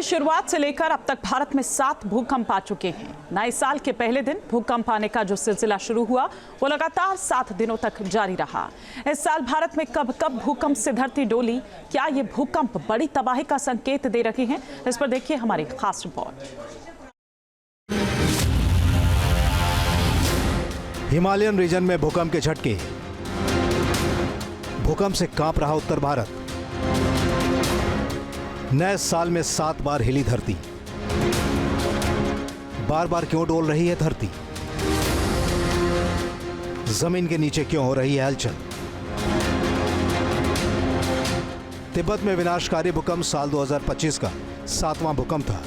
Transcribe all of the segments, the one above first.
की शुरुआत से लेकर अब तक भारत में 7 भूकंप आ चुके हैं। नए साल के पहले दिन भूकंप आने का जो सिलसिला शुरू हुआ वो लगातार 7 दिनों तक जारी रहा। इस साल भारत में कब कब भूकंप से धरती डोली, क्या ये भूकंप बड़ी तबाही का संकेत दे रहे हैं? इस पर देखिए हमारी खास रिपोर्ट। हिमालयन रीजन में भूकंप के झटके, भूकंप से कांप रहा उत्तर भारत। नए साल में 7 बार हिली धरती, बार बार क्यों डोल रही है धरती? जमीन के नीचे क्यों हो रही है हलचल? तिब्बत में विनाशकारी भूकंप साल 2025 का 7वां भूकंप था,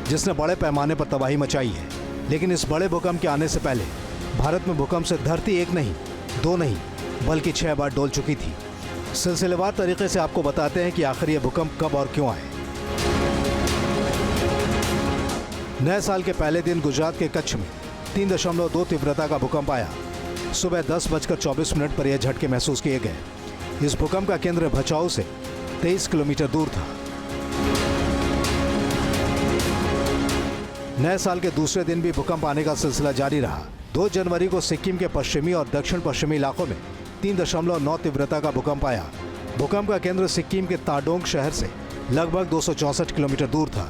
जिसने बड़े पैमाने पर तबाही मचाई है। लेकिन इस बड़े भूकंप के आने से पहले भारत में भूकंप से धरती एक नहीं, 2 नहीं, बल्कि 6 बार डोल चुकी थी। सिलसिलेवार तरीके से आपको बताते हैं कि आखिर यह भूकंप कब और क्यों आए। नए साल के पहले दिन गुजरात के कच्छ में 3.2 तीव्रता का भूकंप आया। सुबह 10:24 पर यह झटके महसूस किए गए। इस भूकंप का केंद्र भचाऊ से 23 किलोमीटर दूर था। नए साल के दूसरे दिन भी भूकंप आने का सिलसिला जारी रहा। 2 जनवरी को सिक्किम के पश्चिमी और दक्षिण पश्चिमी इलाकों में 3.9 तीव्रता का भूकंप आया। भूकंप का केंद्र सिक्किम के ताडोंग शहर से लगभग 264 किलोमीटर दूर था।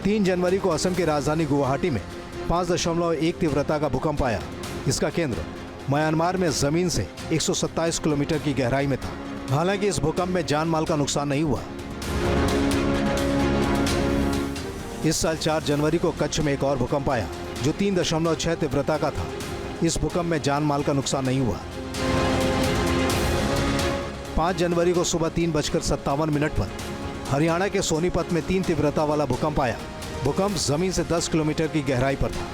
3 जनवरी को असम की राजधानी गुवाहाटी में 5.1 तीव्रता का भूकंप आया। इसका केंद्र म्यांमार में जमीन से 127 किलोमीटर की गहराई में था। हालांकि इस भूकंप में जान माल का नुकसान नहीं हुआ। इस साल 4 जनवरी को कच्छ में एक और भूकंप आया जो 3.6 तीव्रता का था। इस भूकंप में जान माल का नुकसान नहीं हुआ। 5 जनवरी को सुबह 3:57 पर हरियाणा के सोनीपत में 3 तीव्रता वाला भूकंप आया। भूकंप जमीन से 10 किलोमीटर की गहराई पर था।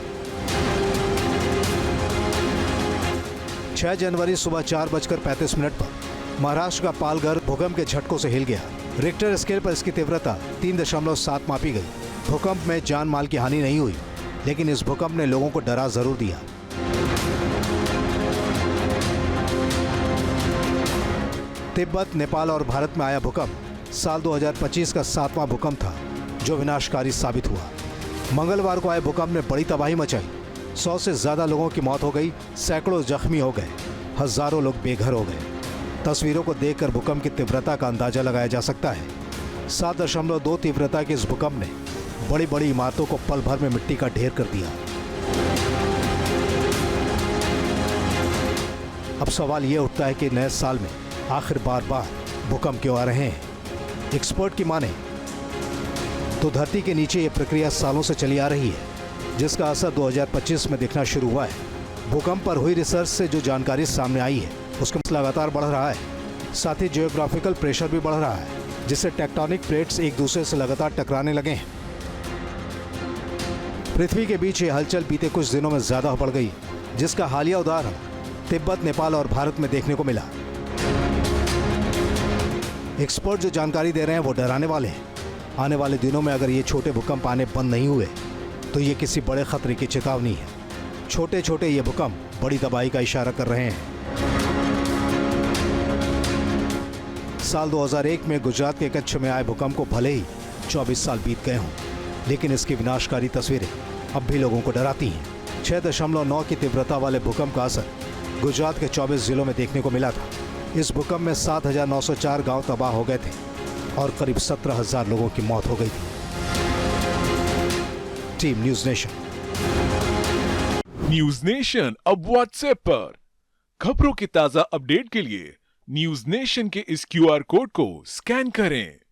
6 जनवरी सुबह 4:35 पर महाराष्ट्र का पालघर भूकंप के झटकों से हिल गया। रिक्टर स्केल पर इसकी तीव्रता 3.7 मापी गई। भूकंप में जान माल की हानि नहीं हुई, लेकिन इस भूकंप ने लोगों को डरा जरूर दिया। तिब्बत, नेपाल और भारत में आया भूकंप साल 2025 का 7वां भूकंप था, जो विनाशकारी साबित हुआ। मंगलवार को आए भूकंप ने बड़ी तबाही मचाई। 100 से ज्यादा लोगों की मौत हो गई, सैकड़ों जख्मी हो गए, हजारों लोग बेघर हो गए। तस्वीरों को देखकर भूकंप की तीव्रता का अंदाजा लगाया जा सकता है। 7.2 तीव्रता के इस भूकंप ने बड़ी बड़ी इमारतों को पल भर में मिट्टी का ढेर कर दिया। अब सवाल यह उठता है कि नए साल में आखिर बार बार भूकंप क्यों आ रहे हैं? एक्सपर्ट की माने तो धरती के नीचे यह प्रक्रिया सालों से चली आ रही है, जिसका असर 2025 में दिखना शुरू हुआ है। भूकंप पर हुई रिसर्च से जो जानकारी सामने आई है उसका लगातार बढ़ रहा है। साथ ही जियोग्राफिकल प्रेशर भी बढ़ रहा है, जिससे टेक्टोनिक प्लेट्स एक दूसरे से लगातार टकराने लगे हैं। पृथ्वी के बीच ये हलचल बीते कुछ दिनों में ज्यादा बढ़ गई, जिसका हालिया उदाहरण तिब्बत, नेपाल और भारत में देखने को मिला। एक्सपर्ट जो जानकारी दे रहे हैं वो डराने वाले हैं। आने वाले दिनों में अगर ये छोटे भूकंप आने बंद नहीं हुए तो ये किसी बड़े खतरे की चेतावनी है। छोटे छोटे ये भूकंप बड़ी तबाही का इशारा कर रहे हैं। साल 2001 में गुजरात के कच्छ में आए भूकंप को भले ही 24 साल बीत गए हों, लेकिन इसकी विनाशकारी तस्वीरें अब भी लोगों को डराती हैं। 6.9 की तीव्रता वाले भूकंप का असर गुजरात के 24 जिलों में देखने को मिला था। इस भूकंप में 7,904 गांव तबाह हो गए थे और करीब 17,000 लोगों की मौत हो गई थी। Team news nation. News nation अब व्हाट्सएप पर खबरों की ताजा अपडेट के लिए न्यूज़ नेशन के इस QR कोड को स्कैन करें।